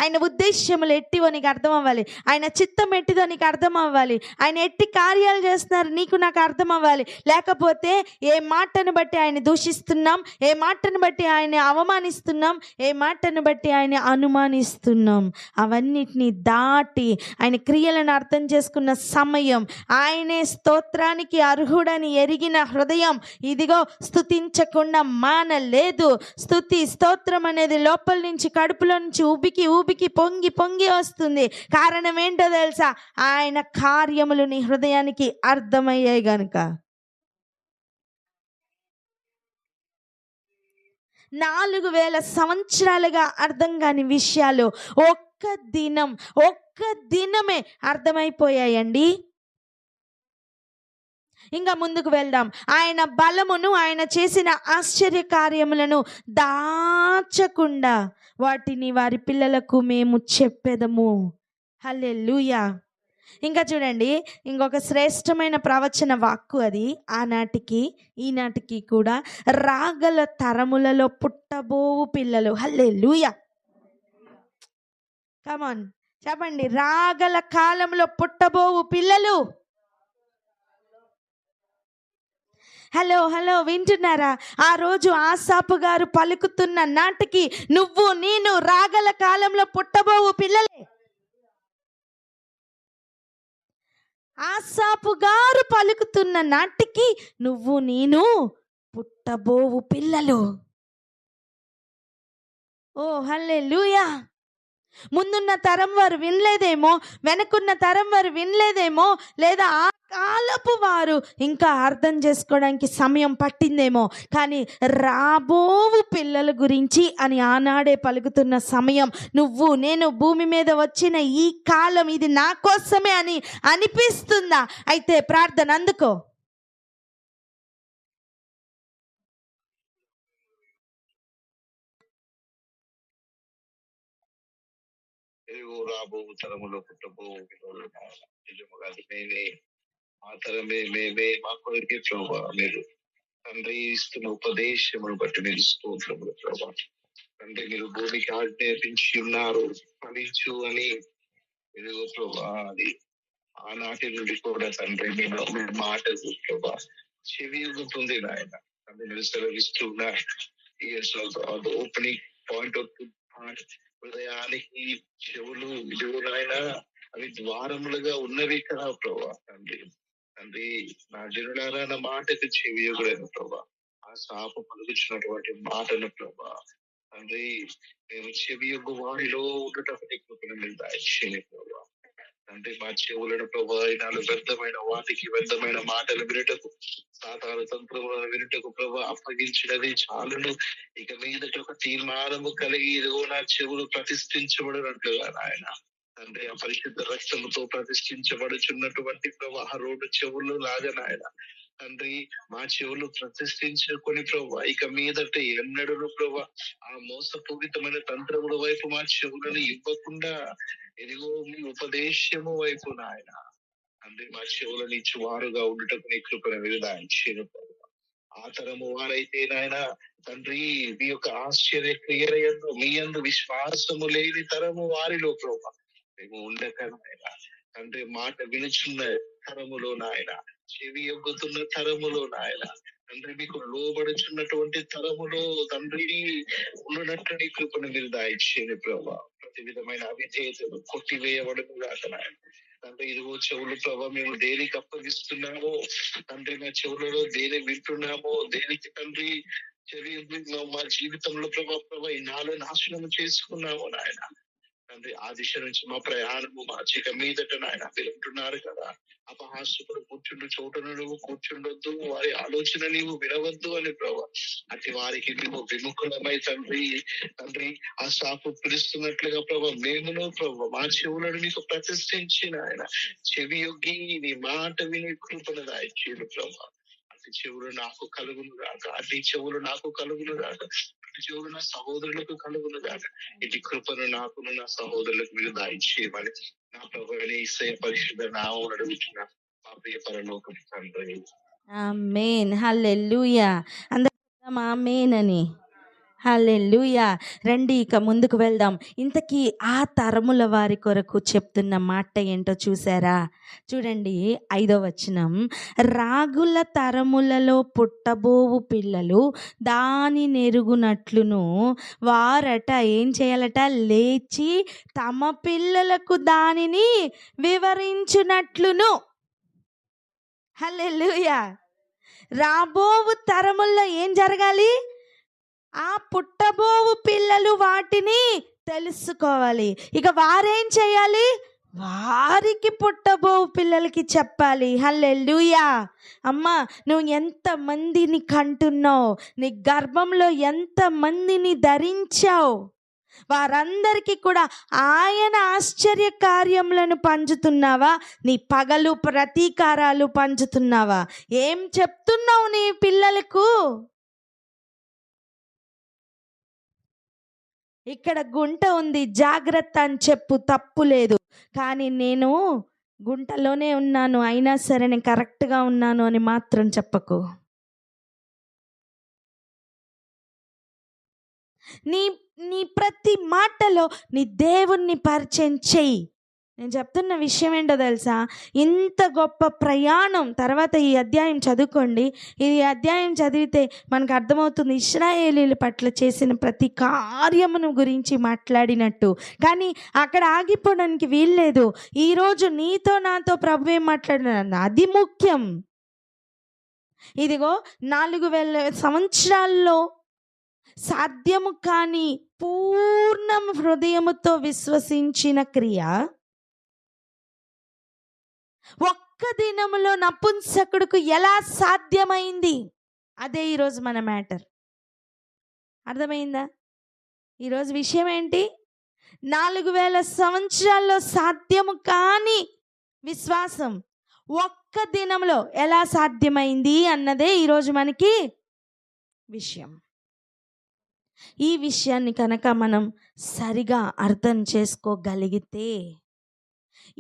S2: ఆయన ఉద్దేశ్యములు ఎట్టివో నీకు అర్థం అవ్వాలి. ఆయన చిత్తం ఎట్టిదో నీకు అర్థం అవ్వాలి. ఆయన ఎట్టి కార్యాలు చేస్తున్నారు నీకు నాకు అర్థం అవ్వాలి. లేకపోతే ఏ మాటను బట్టి ఆయన దూషిస్తున్నాం, ఏ మాటను బట్టి ఆయన అవమానిస్తున్నాం, ఏ మాటను బట్టి ఆయన అనుమానిస్తున్నాం, అవన్నిటిని దాటి ఆయన క్రియలను అర్థం చేసుకున్న సమయం, ఆయనే స్తోత్రానికి అర్హుడని ఎరిగిన హృదయం ఇదిగో స్తుతించకుండా మానలేదు. స్తుతి స్తోత్రం అనేది లోపల నుంచి, కడుపులో నుంచి ఊబికి పొంగి వస్తుంది. కారణం ఏంటో తెలుసా? ఆయన కార్యములు నీ హృదయానికి అర్థమయ్యాయి గనుక. 4000 సంవత్సరాలుగా అర్థం కాని విషయాలు ఒక్క దినమే అర్థమైపోయాయండి. ఇంకా ముందుకు వెళ్దాం. ఆయన బలమును, ఆయన చేసిన ఆశ్చర్య కార్యములను దాచకుండా వాటిని వారి పిల్లలకు మేము చెప్పెదము. హల్లెలూయా. ఇంకా చూడండి, ఇంకొక శ్రేష్టమైన ప్రవచన వాక్కు అది. ఆనాటికి ఈనాటికి కూడా రాగల తరములలో పుట్టబోవు పిల్లలు. హల్లెలూయా. కమాన్ చెప్పండి, రాగల కాలంలో పుట్టబోవు పిల్లలు. హలో వింటున్నారా? ఆ రోజు ఆసాపు గారు పలుకుతున్న నాటికి నువ్వు నేను రాగల కాలంలో పుట్టబోవు పిల్లలే. ఆసాపు గారు పలుకుతున్న నాటికి నువ్వు నేను పుట్టబోవు పిల్లలు. ఓ హల్లెలూయా. ముందున్న తరం వారు వినలేదేమో, వెనకున్న తరం వారు వినలేదేమో, లేదా ఆ కాలపు వారు ఇంకా అర్థం చేసుకోవడానికి సమయం పట్టిందేమో, కానీ రాబోవు పిల్లల గురించి అని ఆనాడే పలుకుతున్న సమయం, నువ్వు నేను భూమి మీద వచ్చిన ఈ కాలం ఇది నా కోసమే అని అనిపిస్తుందా? అయితే ప్రార్థన అందుకో.
S4: రాబో తరములో పుట్టబో నిజముగా మేమే ఆ తరమే మేమే మా కొరికే ప్రభా. మీరు తండ్రి ఇస్తున్న ఉపదేశమును బట్టి మీరు స్తోత్రములు ప్రభా. తండ్రి మీరు భూమికి ఆజ్ఞాపించి ఉన్నారు ఫలించు అని. ఇదిగో ప్రభా, అది ఆనాటి నుండి కూడా తండ్రి మీరు మాటలు ప్రభా చెవి ఎగుతుంది నాయన. తండ్రి మీరు సెలవిస్తున్నారు. ఓపెనింగ్ పాయింట్ ఆఫ్ హృదయానికి చెవులు ఇదిగో నాయన అవి ద్వారములుగా ఉన్నవి కదా ప్రభా. తండ్రి తండ్రి నా జనులారా నా మాటకు చెవి ఎగుడైన ప్రభా. ఆ శాప పలుకుచున్నటువంటి మాటను ప్రభా తండ్రి మేము చెవి యొక్క వారిలో ఉండటం ప్రభా. అంటే మా చెవులను ప్రభా నాలుగు వ్యర్థమైన వాటికి వ్యర్థమైన మాటలు వినటకు, సాతాను తంత్రములను వినటకు ప్రభా అప్పగించినది చాలును. ఇక మీదట ఒక తీర్మానము కలిగి ఇదిగో నా చెవులు ప్రతిష్ఠించబడినట్లుగా నాయన తండ్రి ఆ పరిశుద్ధ రక్తముతో ప్రతిష్ఠించబడుచున్నటువంటి ప్రభా రోడ్డు చెవులు లాగా నాయన తండ్రి మా చెవులు ప్రతిష్ఠించుకొని ప్రభా ఇక మీదట ఎన్నడను ప్రభా ఆ మోసపూరితమైన తంత్రముల వైపు మా చెవులను ఇవ్వకుండా ఇదిగో మీ ఉపదేశము వైపు నాయన తండ్రి మా చెవులను ఇచ్చి వారుగా ఉండటకు నీ కృపను విధాయించిన ఆ తరము వారైతే నాయన తండ్రి మీ యొక్క ఆశ్చర్య క్రియలందు మీ యందు విశ్వాసము లేని తరము వారిలో ప్రభా మేము ఉండక నాయన తండ్రి మాట వినుచున్న తరములో నాయన చెవి ఎగ్గుతున్న తరములో నాయన తండ్రి మీకు లోబడుచున్నటువంటి తరములో తండ్రి ఉన్నట్టు నీ కృపను మీరు దాయిచ్చేది ప్రభా. ప్రతి విధమైన అవిధేయతలు కొట్టివేయబడును గాక నాయన తండ్రి. ఇదిగో చెవులు ప్రభా మేము దేనికి అప్పగిస్తున్నామో తండ్రి, మా చెవులలో దేని వింటున్నామో దేనికి తండ్రి చెవి మా జీవితంలో ప్రభా ఈ నాలో నాశనం చేసుకున్నామో నాయన తండ్రి. ఆ దిశ నుంచి మా ప్రయాణము మార్చిక మీదట నాయన వింటున్నారు కదా. అపహాస్యకుడు కూర్చుండు చోటును నువ్వు కూర్చుండొద్దు, వారి ఆలోచన నీవు వినవద్దు అని ప్రభా అటు వారికి మేము విముఖులమై తండ్రి తండ్రి ఆ శాపు పిలుస్తున్నట్లుగా ప్రభా మేమును ప్రభా మా చెవులను నీకు ప్రతిష్ఠించిన ఆయన చెవి యొగ్గి నీ మాట విని కృపను దాయిచేడు ప్రభా. అటు చెవులు నాకు కలుగును గాక, అటు చెవులు నాకు కలుగును గాక, అటు చెవులు నా సహోదరులకు కలుగును గాక. ఇటు కృపను నాకు నా సహోదరులకు మీరు దాయిచేయమని నా ప్రభువుని యేసయ్య పరిశుద్ధ నామమున అడుగుచున్న మా ప్రియ పరలోకపు తండ్రి.
S2: ఆమేన్. హల్లెలూయా. అందరం ఆమేన్ అని. హల్లెలూయా. రండి ఇక ముందుకు వెళ్దాం. ఇంతకీ ఆ తరముల వారి కొరకు చెప్తున్న మాట ఏంటో చూసారా? చూడండి 5వ వచనం. రాగుల తరములలో పుట్టబోవు పిల్లలు దాని నెరుగునట్లును వారట ఏం చేయాలట? లేచి తమ పిల్లలకు దానిని వివరించునట్లును. హల్లెలూయా. రాబోవు తరముల్లో ఏం జరగాలి? ఆ పుట్టబోవు పిల్లలు వాటిని తెలుసుకోవాలి. ఇక వారేం చేయాలి? వారికి పుట్టబోవు పిల్లలకి చెప్పాలి. హల్లెలూయా. అమ్మా, నువ్వు ఎంత మందిని కంటున్నావు, నీ గర్భంలో ఎంత మందిని ధరించావు, వారందరికీ కూడా ఆయన ఆశ్చర్య కార్యములను పంచుతున్నావా? నీ పగలు ప్రతీకారాలు పంచుతున్నావా? ఏం చెప్తున్నావు నీ పిల్లలకు? ఇక్కడ గుంట ఉంది, జాగ్రత్త అని చెప్పు, తప్పు లేదు. కానీ నేను గుంటలోనే ఉన్నాను, అయినా సరే నేను కరెక్ట్గా ఉన్నాను అని మాత్రం చెప్పకు. నీ నీ ప్రతి మాటలో నీ దేవుణ్ణి పరిచయం చెయ్యి. నేను చెప్తున్న విషయం ఏంటో తెలుసా? ఇంత గొప్ప ప్రయాణం తర్వాత ఈ అధ్యాయం చదువుకోండి. ఈ అధ్యాయం చదివితే మనకు అర్థమవుతుంది ఇశ్రాయేలీల పట్ల చేసిన ప్రతి కార్యమును గురించి మాట్లాడినట్టు. కానీ అక్కడ ఆగిపోవడానికి వీల్లేదు. ఈరోజు నీతో నాతో ప్రభు ఏం మాట్లాడిన అది ముఖ్యం. ఇదిగో 4000 సంవత్సరాల్లో సాధ్యము కాని పూర్ణ హృదయముతో విశ్వసించిన క్రియ ఒక్క దినములో నపుంసకుడుకు ఎలా సాధ్యమైంది? అదే ఈరోజు మన మ్యాటర్. అర్థమైందా? ఈరోజు విషయం ఏంటి? 4000 సంవత్సరాల్లో సాధ్యము కాని విశ్వాసం ఒక్క దినంలో ఎలా సాధ్యమైంది అన్నదే ఈరోజు మనకి విషయం. ఈ విషయాన్ని కనుక మనం సరిగా అర్థం చేసుకోగలిగితే,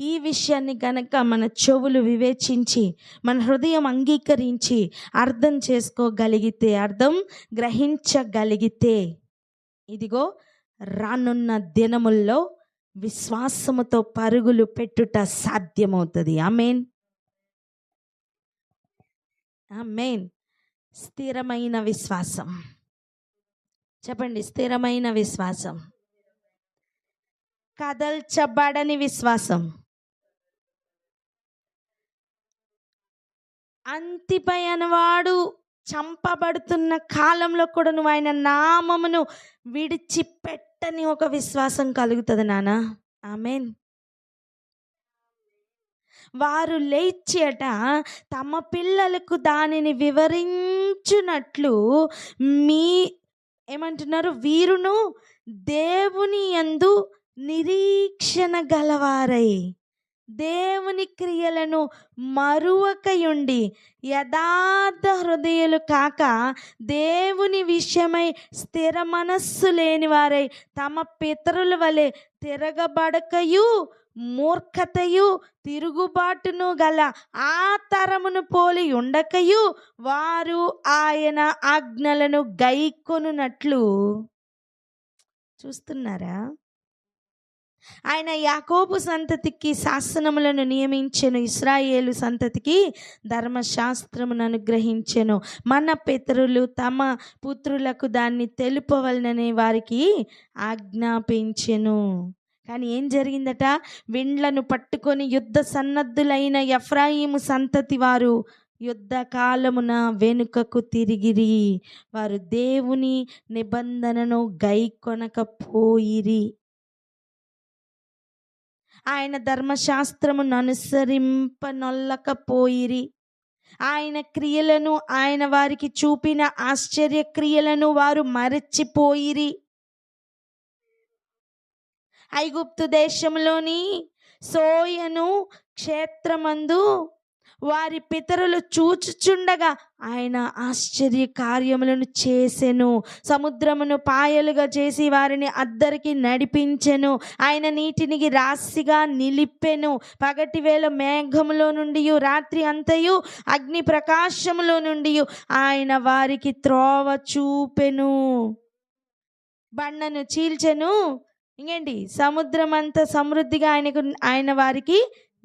S2: ఈ విషయాన్ని కనుక మన చెవులు వివేచించి మన హృదయం అంగీకరించి అర్థం చేసుకోగలిగితే, అర్థం గ్రహించగలిగితే, ఇదిగో రానున్న దినముల్లో విశ్వాసముతో పరుగులు పెట్టుట సాధ్యమవుతుంది. ఆమేన్, ఆమేన్. స్థిరమైన విశ్వాసం. చెప్పండి, స్థిరమైన విశ్వాసం. కదల్చబడని విశ్వాసం. అంతిపై అనవాడు చంపబడుతున్న కాలంలో కూడా నువ్వు ఆయన నామమును విడిచిపెట్టని ఒక విశ్వాసం కలుగుతుంది నాన్న. ఆమేన్. వారు లేచేట తమ పిల్లలకు దానిని వివరించునట్లు ఏమంటున్నారు? వీరును దేవుని యందు నిరీక్షణ గలవారై దేవుని క్రియలను మరువకయుండి యథార్థ హృదయులు కాక దేవుని విషయమై స్థిర మనస్సు లేని వారై తమ పితరుల వలె తిరగబడకయు మూర్ఖతయు తిరుగుబాటును గల ఆ తరమును పోలి ఉండకయు వారు ఆయన ఆజ్ఞలను గైకొనున్నట్లు. చూస్తున్నారా? ఆయన యాకోబు సంతతికి శాసనములను నియమించెను, ఇశ్రాయేలు సంతతికి ధర్మశాస్త్రమును అనుగ్రహించెను. మన పితరులు తమ పుత్రులకు దాన్ని తెలుపవలనని వారికి ఆజ్ఞాపించెను. కానీ ఏం జరిగిందట? విండ్లను పట్టుకొని యుద్ధ సన్నద్ధులైన ఎఫ్రాయిము సంతతి వారు యుద్ధ కాలమున వెనుకకు తిరిగిరి. వారు దేవుని నిబంధనను గైకొనకపోయిరి. ఆయన ధర్మశాస్త్రమును అనుసరింపనొల్లకపోయిరి. ఆయన క్రియలను, ఆయన వారికి చూపిన ఆశ్చర్య క్రియలను వారు మరచిపోయిరి. ఐగుప్తు దేశంలోని సోయను క్షేత్రమందు వారి పితరులు చూచుచుండగా ఆయన ఆశ్చర్య కార్యములను చేసెను. సముద్రమును పాయలుగా చేసి వారిని అద్దరికి నడిపించెను. ఆయన నీటిని రాశిగా నిలిపెను. పగటి వేళ మేఘములో నుండి రాత్రి అంతయు అగ్ని ప్రకాశములో నుండి ఆయన వారికి త్రోవ చూపెను. బండను చీల్చెను. ఇంకేంటి? సముద్రం అంత సమృద్ధిగా ఆయన వారికి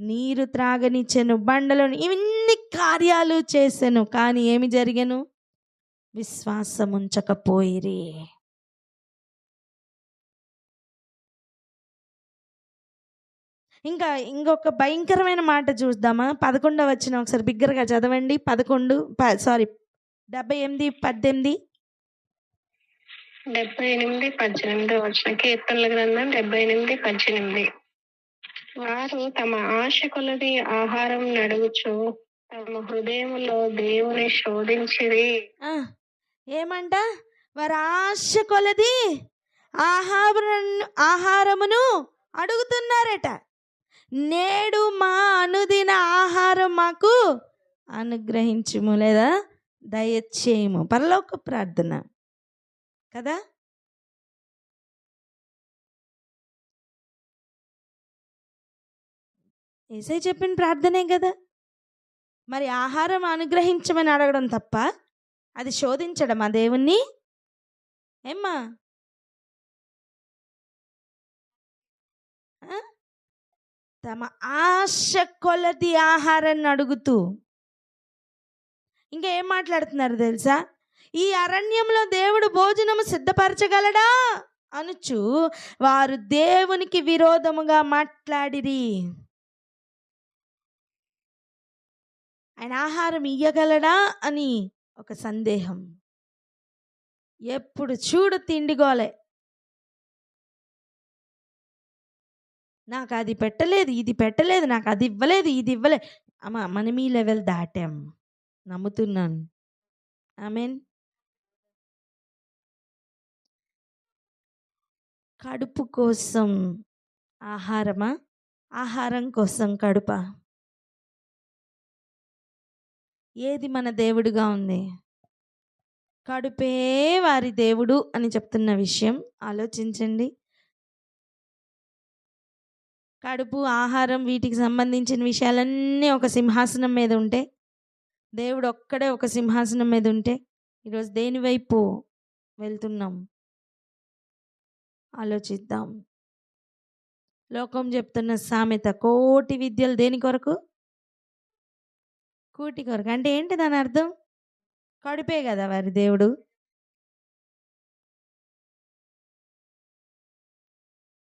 S2: నీరు త్రాగనిచ్చెను. బండలను ఇన్ని కార్యాలు చేసెను. కానీ ఏమి జరిగెను? విశ్వాసం ఉంచకపోయిరి. ఇంకొక భయంకరమైన మాట చూద్దామా? 11వ వచనం ఒకసారి బిగ్గరగా చదవండి. 78:18
S3: 78:18 వచ్చిన కీర్తనల గ్రంథం 78:18. వారు తమ ఆశ కొలది ఆహారం నడుగుచు తమ హృదయములో దేవుని శోధించిరి.
S2: ఏమంట? వారు ఆశ కొలది ఆహారమును అడుగుతున్నారట. నేడు మా అనుదిన ఆహారం మాకు అనుగ్రహించుము, లేదా దయచేయము. పరలోక ప్రార్థన కదా. యేసయ్య చెప్పిన ప్రార్థనే కదా. మరి ఆహారం అనుగ్రహించమని అడగడం తప్ప అది శోధించడం ఆ దేవుణ్ణి? ఏమ్మా? తమ ఆశ కొలది ఆహారాన్ని అడుగుతూ, ఇంకా ఏం మాట్లాడుతున్నారు తెలుసా? ఈ అరణ్యంలో దేవుడు భోజనము సిద్ధపరచగలడా అనుచు వారు దేవునికి విరోధముగా మాట్లాడిరి. ఆయన ఆహారం ఇయ్యగలడా అని ఒక సందేహం. ఎప్పుడు చూడు తిండిగోలే, నాకు అది పెట్టలేదు, ఇది పెట్టలేదు, నాకు అది ఇవ్వలేదు, ఇది ఇవ్వలేదు. అమ్మా, మనం ఈ లెవెల్ దాటాం, నమ్ముతున్నాను. ఆమేన్. కడుపు కోసం ఆహారమా, ఆహారం కోసం కడుపా? ఏది మన దేవుడుగా ఉంది? కడుపే వారి దేవుడు అని చెప్తున్న విషయం ఆలోచించండి. కడుపు, ఆహారం, వీటికి సంబంధించిన విషయాలన్నీ ఒక సింహాసనం మీద ఉంటే, దేవుడు ఒక్కడే ఒక సింహాసనం మీద ఉంటే, ఈరోజు దేని వైపు వెళ్తున్నాం ఆలోచిద్దాం. లోకం చెప్తున్న సామెత, కోటి విద్యలు దేని కొరకు? కూటి కొరకు. అంటే ఏంటి దాని అర్థం? కడుపే కదా వారి దేవుడు.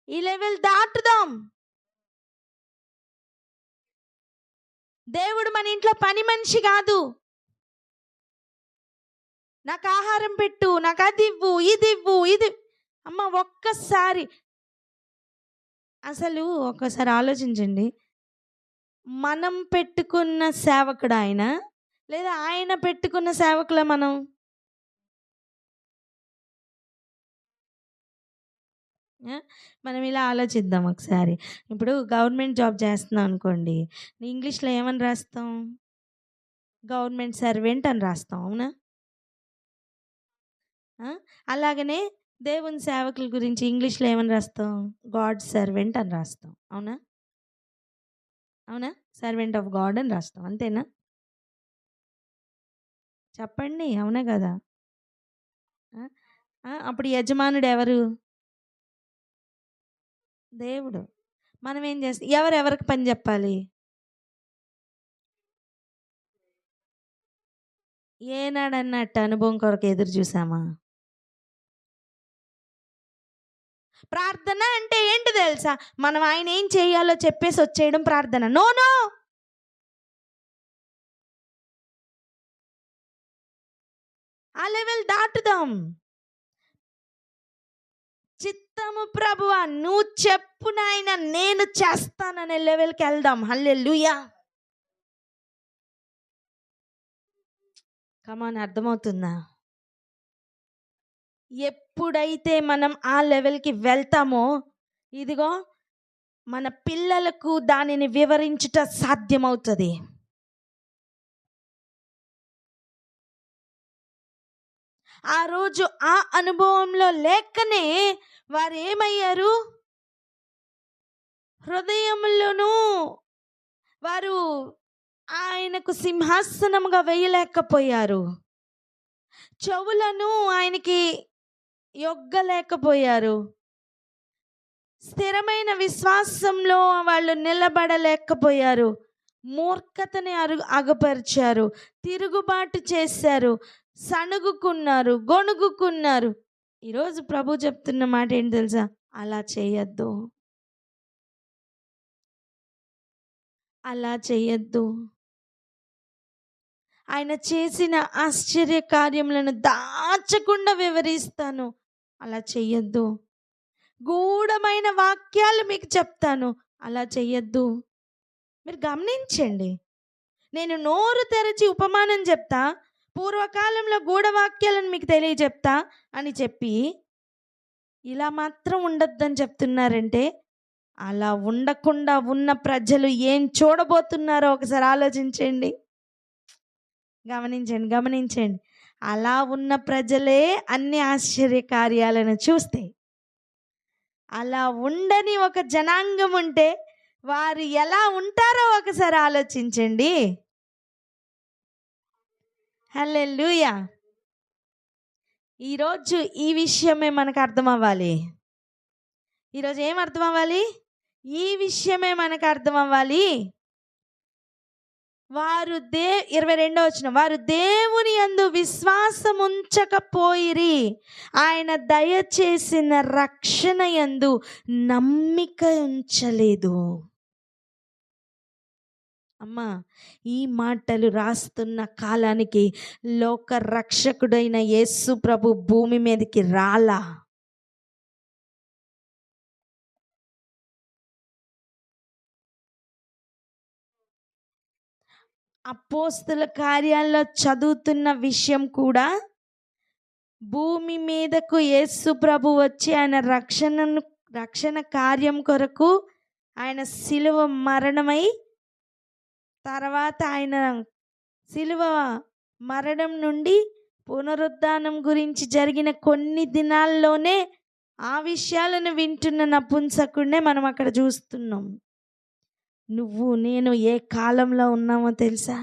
S2: ఈ లెవెల్ దాటుదాం. దేవుడు మన ఇంట్లో పని మనిషి కాదు. నాకు ఆహారం పెట్టు, నాకు అది ఇవ్వు, ఇది ఇవ్వు, ఇది. అమ్మ, ఒక్కసారి ఆలోచించండి. మనం పెట్టుకున్న సేవకుడు ఆయన, లేదా ఆయన పెట్టుకున్న సేవకుల మనం? మనం ఇలా ఆలోచిద్దాం ఒకసారి. ఇప్పుడు గవర్నమెంట్ జాబ్ చేస్తున్నాం అనుకోండి, ఇంగ్లీష్లో ఏమని రాస్తాం? గవర్నమెంట్ సర్వెంట్ అని రాస్తాం, అవునా? అలాగనే దేవుని సేవకుల గురించి ఇంగ్లీష్లో ఏమని రాస్తాం? గాడ్ సర్వెంట్ అని రాస్తాం, అవునా? అవునా? సర్వెంట్ ఆఫ్ గాడ్ అని రాస్తాం, అంతేనా? చెప్పండి, అవునా కదా? అప్పుడు యజమానుడు ఎవరు? దేవుడు. మనం ఏం చేస్తాం? ఎవరెవరికి పని చెప్పాలి? ఏనాడన్నట్టు అనుభవం కొరకు ఎదురు చూసామా? ప్రార్థన అంటే ఏంటి తెలుసా? మనం ఆయన ఏం చేయాలో చెప్పేసి వచ్చేయడం ప్రార్థన. నో, ఆ లెవెల్ దాటుదాం. చిత్తము ప్రభువా, నువ్వు చెప్పు నాయన, నేను చేస్తాననే లెవెల్కి వెళ్దాం. హల్లెలూయా. కమాన్, అర్థమవుతుందా? ఎప్పుడైతే మనం ఆ లెవెల్కి వెళ్తామో, ఇదిగో మన పిల్లలకు దానిని వివరించుట సాధ్యమవుతుంది. ఆ రోజు ఆ అనుభవంలో లేకనే వారు ఏమయ్యారు? హృదయంలోనూ వారు ఆయనకు సింహాసనముగా వేయలేకపోయారు, చెవులను ఆయనకి యొగ్గలేకపోయారు, స్థిరమైన విశ్వాసంలో వాళ్ళు నిలబడలేకపోయారు, మూర్ఖతని అగపరిచారు, తిరుగుబాటు చేశారు, సణుగుకున్నారు, గొణుగుకున్నారు. ఈరోజు ప్రభు చెప్తున్న మాట ఏంటి తెలుసా? అలా చేయొద్దు, అలా చేయొద్దు. ఆయన చేసిన ఆశ్చర్య కార్యములను దాచకుండా వివరిస్తాను, అలా చెయ్యొద్దు. గూఢమైన వాక్యాలు మీకు చెప్తాను, అలా చెయ్యొద్దు. మీరు గమనించండి, నేను నోరు తెరచి ఉపమానం చెప్తా, పూర్వకాలంలో గూఢవాక్యాలను మీకు తెలియజెప్తా అని చెప్పి ఇలా మాత్రం ఉండొద్దని చెప్తున్నారంటే, అలా ఉండకుండా ఉన్న ప్రజలు ఏం చూడబోతున్నారో ఒకసారి ఆలోచించండి. గమనించండి. అలా ఉన్న ప్రజలే అన్ని ఆశ్చర్య కార్యాలను చూస్తే, అలా ఉండని ఒక జనాంగం ఉంటే వారు ఎలా ఉంటారో ఒకసారి ఆలోచించండి. హల్లెలూయా. ఈరోజు ఈ విషయమే మనకు అర్థం అవ్వాలి. ఈరోజు ఏం అర్థం అవ్వాలి? ఈ విషయమే మనకు అర్థం అవ్వాలి. వారు 22వ వచనం, వారు దేవుని యందు విశ్వాసం ఉంచకపోయిరి, ఆయన దయచేసిన రక్షణ యందు నమ్మిక ఉంచలేదు. అమ్మా, ఈ మాటలు రాస్తున్న కాలానికి లోక రక్షకుడైన యేసు ప్రభు భూమి మీదకి రాలా. అపోస్తల కార్యాల్లో చదువుతున్న విషయం కూడా, భూమి మీదకు యేసు ప్రభు వచ్చి ఆయన రక్షణ కార్యం కొరకు ఆయన శిలువ మరణమై, తర్వాత ఆయన శిలువ మరణం నుండి పునరుద్ధానం గురించి జరిగిన కొన్ని దినాల్లోనే ఆ విషయాలను వింటున్న నపుంసకుడినే మనం అక్కడ చూస్తున్నాం. నువ్వు నేను ఏ కాలంలో ఉన్నామో తెలుసా?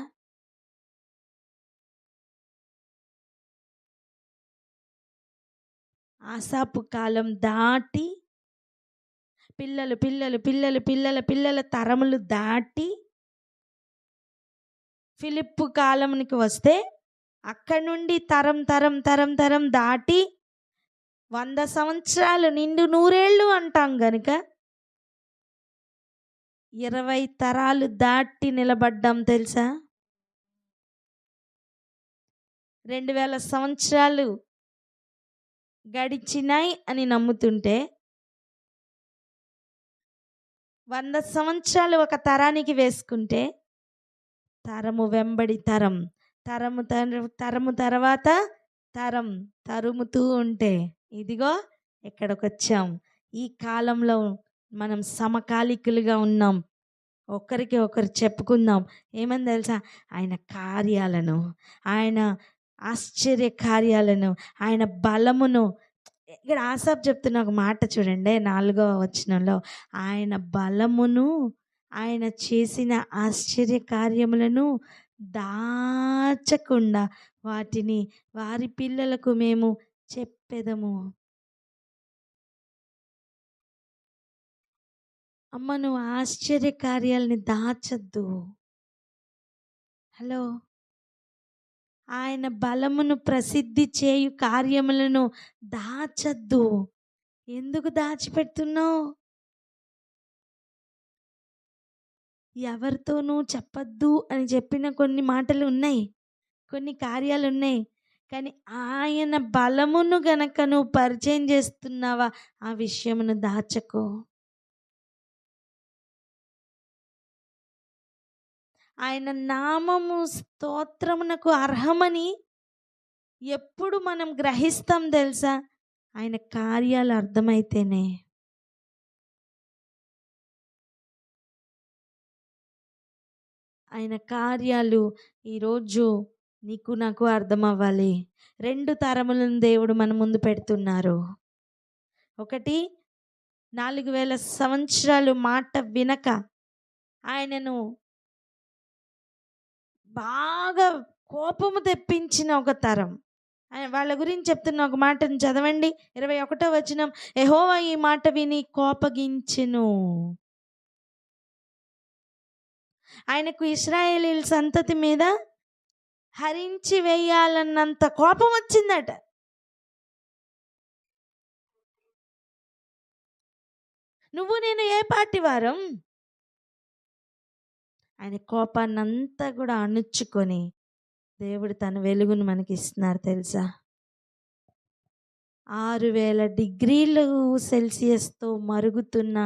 S2: ఆసాపు కాలం దాటి పిల్లలు పిల్లలు పిల్లలు పిల్లల పిల్లల తరములు దాటి ఫిలిప్పు కాలంకి వస్తే, అక్కడి నుండి తరం తరం తరం తరం దాటి 100 సంవత్సరాలు నిండు 100 ఏళ్ళు అంటాం గనుక 20 తరాలు దాటి నిలబడ్డాం తెలుసా? 2000 సంవత్సరాలు గడిచినాయి అని నమ్ముతుంటే 100 సంవత్సరాలు ఒక తరానికి వేసుకుంటే, తరము వెంబడి తరం, తరము తర్వాత తరం తరుముతూ ఉంటే, ఇదిగో ఇక్కడికి వచ్చాం. ఈ కాలంలో మనం సమకాలికులుగా ఉన్నాం. ఒకరికి ఒకరు చెప్పుకుందాం. ఏమని తెలుసా? ఆయన కార్యాలను, ఆయన ఆశ్చర్య కార్యాలను, ఆయన బలమును. ఇక్కడ ఆసాపు చెప్తున్న ఒక మాట చూడండి, 4వ వచనంలో, ఆయన బలమును, ఆయన చేసిన ఆశ్చర్య కార్యములను దాచకుండా వాటిని వారి పిల్లలకు మేము చెప్పెదము. అమ్మ, నువ్వు ఆశ్చర్య కార్యాలని దాచద్దు. హలో, ఆయన బలమును ప్రసిద్ధి చేయు కార్యములను దాచద్దు. ఎందుకు దాచిపెడుతున్నావు? ఎవరితోనూ చెప్పద్దు అని చెప్పిన కొన్ని మాటలు ఉన్నాయి, కొన్ని కార్యాలు ఉన్నాయి. కానీ ఆయన బలమును గనక నువ్వు పరిచయం చేస్తున్నావా, ఆ విషయమును దాచకో. ఆయన నామము స్తోత్రమునకు అర్హమని ఎప్పుడు మనం గ్రహిస్తాం తెలుసా? ఆయన కార్యాలు అర్థమైతేనే. ఆయన కార్యాలు ఈరోజు నీకు నాకు అర్థం అవ్వాలి. 2 తరములను దేవుడు మన ముందు పెడుతున్నారు. ఒకటి, 4000 సంవత్సరాలు మాట వినక ఆయనను బాగా కోపము తెప్పించిన ఒక తరం. వాళ్ళ గురించి చెప్తున్న ఒక మాటను చదవండి, 21వ వచనం. యెహోవా ఈ మాట విని కోపగించెను. ఆయనకు ఇశ్రాయేలీయుల సంతతి మీద హరించి వేయాలన్నంత కోపం వచ్చిందట. నువ్వు నేను ఏ పార్టీ వారం? ఆయన కోపాన్ని అంతా కూడా అణుచుకొని దేవుడు తన వెలుగును మనకి ఇస్తున్నారు తెలుసా? 6000 డిగ్రీలు సెల్సియస్తో మరుగుతున్న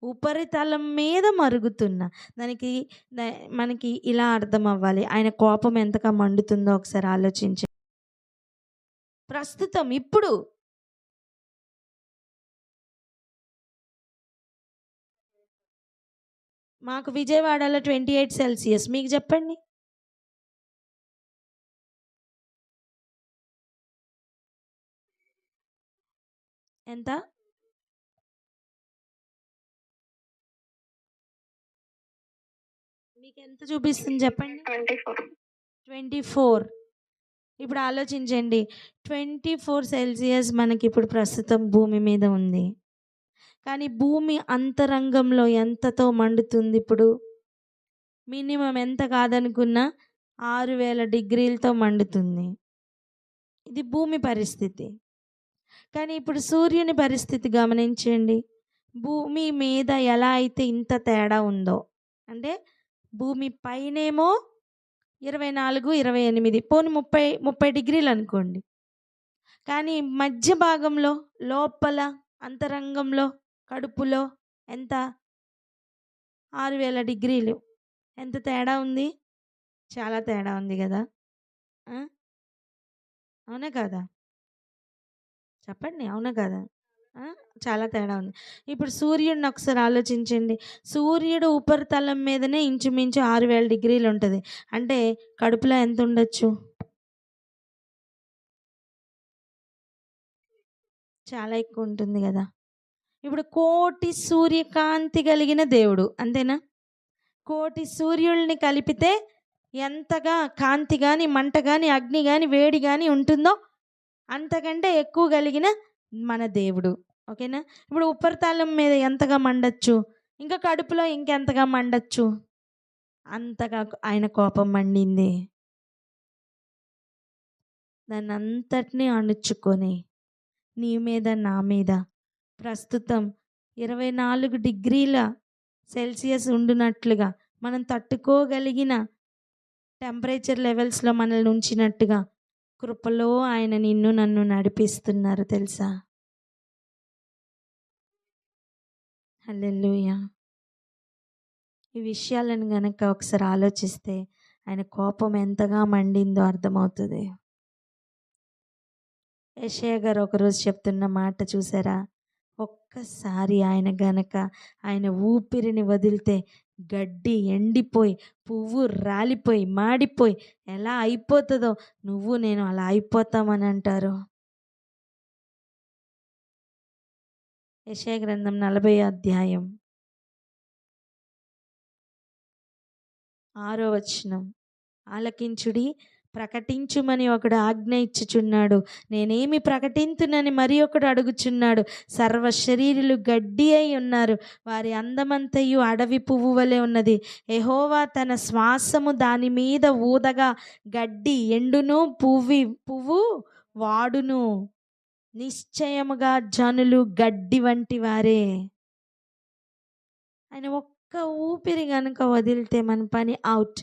S2: ఉపరితలం మీద మరుగుతున్న దానికి మనకి ఇలా అర్థం అవ్వాలి, ఆయన కోపం ఎంతగా మండుతుందో ఒకసారి ఆలోచించండి. ప్రస్తుతం ఇప్పుడు మాకు విజయవాడలో 28 సెల్సియస్, మీకు చెప్పండి. ఎంత? మీకు ఎంత చూపిస్తుంది చెప్పండి? 24. ఇప్పుడు ఆలోచించండి, 24 సెల్సియస్ మనకి ఇప్పుడు ప్రస్తుతం భూమి మీద ఉంది. కానీ భూమి అంతరంగంలో ఎంతతో మండుతుంది ఇప్పుడు? మినిమం ఎంత కాదనుకున్నా 6000 డిగ్రీలతో మండుతుంది. ఇది భూమి పరిస్థితి. కానీ ఇప్పుడు సూర్యుని పరిస్థితి గమనించండి. భూమి మీద ఎలా అయితే ఇంత తేడా ఉందో, అంటే భూమి పైనేమో 24, 28 పోనీ 30 డిగ్రీలు అనుకోండి. కానీ మధ్య భాగంలో లోపల అంతరంగంలో కడుపులో ఎంత? 6000 డిగ్రీలు. ఎంత తేడా ఉంది? చాలా తేడా ఉంది కదా. అవునా కదా? చెప్పండి, అవునా కదా? చాలా తేడా ఉంది. ఇప్పుడు సూర్యుడిని ఒకసారి ఆలోచించండి. సూర్యుడు ఉపరితలం మీదనే ఇంచుమించు 6000 డిగ్రీలు ఉంటుంది. అంటే కడుపులో ఎంత ఉండొచ్చు? చాలా ఎక్కువ ఉంటుంది కదా. ఇప్పుడు కోటి సూర్యకాంతి కలిగిన దేవుడు, అంతేనా? కోటి సూర్యుల్ని కలిపితే ఎంతగా కాంతి కానీ, మంట కానీ, అగ్ని కానీ, వేడి కానీ ఉంటుందో అంతకంటే ఎక్కువ కలిగిన మన దేవుడు. ఓకేనా? ఇప్పుడు ఉపరితలం మీద ఎంతగా మండచ్చు, ఇంకా కడుపులో ఇంకెంతగా మండచ్చు, అంతగా ఆయన కోపం మండింది. దాన్ని అంతటినీ అణుచుకొని నీ మీద నా మీద ప్రస్తుతం 24 డిగ్రీల సెల్సియస్ ఉండునట్లుగా, మనం తట్టుకోగలిగిన టెంపరేచర్ లెవెల్స్లో మనల్ని ఉంచినట్టుగా కృపలో ఆయన నిన్ను నన్ను నడిపిస్తున్నారు తెలుసా. హల్లెలూయా. ఈ విషయాలను గనక ఒకసారి ఆలోచిస్తే ఆయన కోపం ఎంతగా మండిందో అర్థమవుతుంది. యెషయా గారు ఒకరోజు చెప్తున్న మాట చూసారా? ఒక్కసారి ఆయన ఊపిరిని వదిలితే గడ్డి ఎండిపోయి, పువ్వు రాలిపోయి, మాడిపోయి ఎలా అయిపోతుందో నువ్వు నేను అలా అయిపోతామని అంటారు. యెషయా గ్రంథం 40వ అధ్యాయం 6వ వచనం. ఆలకించుడి, ప్రకటించుమని ఒకడు ఆజ్ఞ ఇచ్చుచున్నాడు, నేనేమి ప్రకటింతునని మరి ఒకడు అడుగుచున్నాడు. సర్వ శరీరులు గడ్డి అయి ఉన్నారు, వారి అందమంతయు అడవి పువ్వు వలె ఉన్నది. యెహోవా తన శ్వాసము దాని మీద ఊదగా గడ్డి ఎండును, పువ్వు వాడును. నిశ్చయముగా జనులు గడ్డి వంటి వారే. ఆయన ఒక్క ఊపిరి గనుక వదిలితే మన పని అవుట్.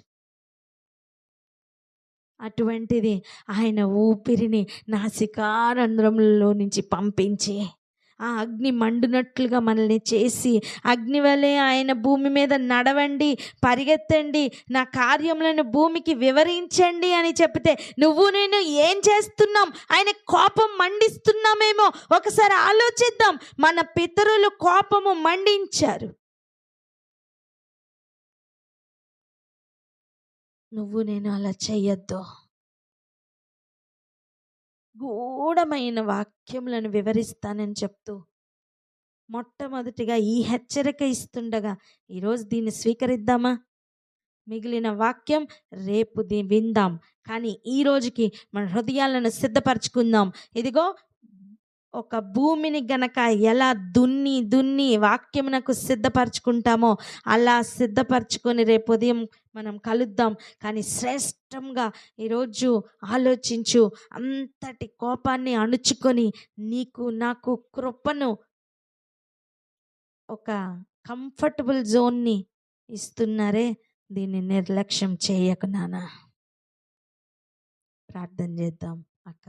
S2: అటువంటిది ఆయన ఊపిరిని నాసికారంధ్రంలో నుంచి పంపించి ఆ అగ్ని మండునట్లుగా మనల్ని చేసి, అగ్ని వలె ఆయన భూమి మీద నడవండి, పరిగెత్తండి, నా కార్యములను భూమికి వివరించండి అని చెప్తే నువ్వు నేను ఏం చేస్తున్నాం? ఆయన కోపం మండిస్తున్నామేమో. ఒకసారి ఆలోచిద్దాం. మన పితరులు కోపము మండించారు. నువ్వు నేను అలా చెయ్యొద్దు. గూఢమైన వాక్యములను వివరిస్తానని చెప్తూ మొట్టమొదటిగా ఈ హెచ్చరిక ఇస్తుండగా ఈరోజు దీన్ని స్వీకరిద్దామా? మిగిలిన వాక్యం రేపు విందాం. కానీ ఈ రోజుకి మన హృదయాలను సిద్ధపరచుకుందాం. ఇదిగో ఒక భూమిని గనక ఎలా దున్ని వాక్యమునకు సిద్ధపరచుకుంటామో అలా సిద్ధపరచుకొని రేపు ఉదయం మనం కలుద్దాం. కానీ శ్రేష్టంగా ఈరోజు ఆలోచించు. అంతటి కోపాన్ని అణుచుకొని నీకు నాకు కృపను, ఒక కంఫర్టబుల్ జోన్ని ఇస్తున్నారే, దీన్ని నిర్లక్ష్యం చేయకు నాన్న. ప్రార్థన చేద్దాం అక్క.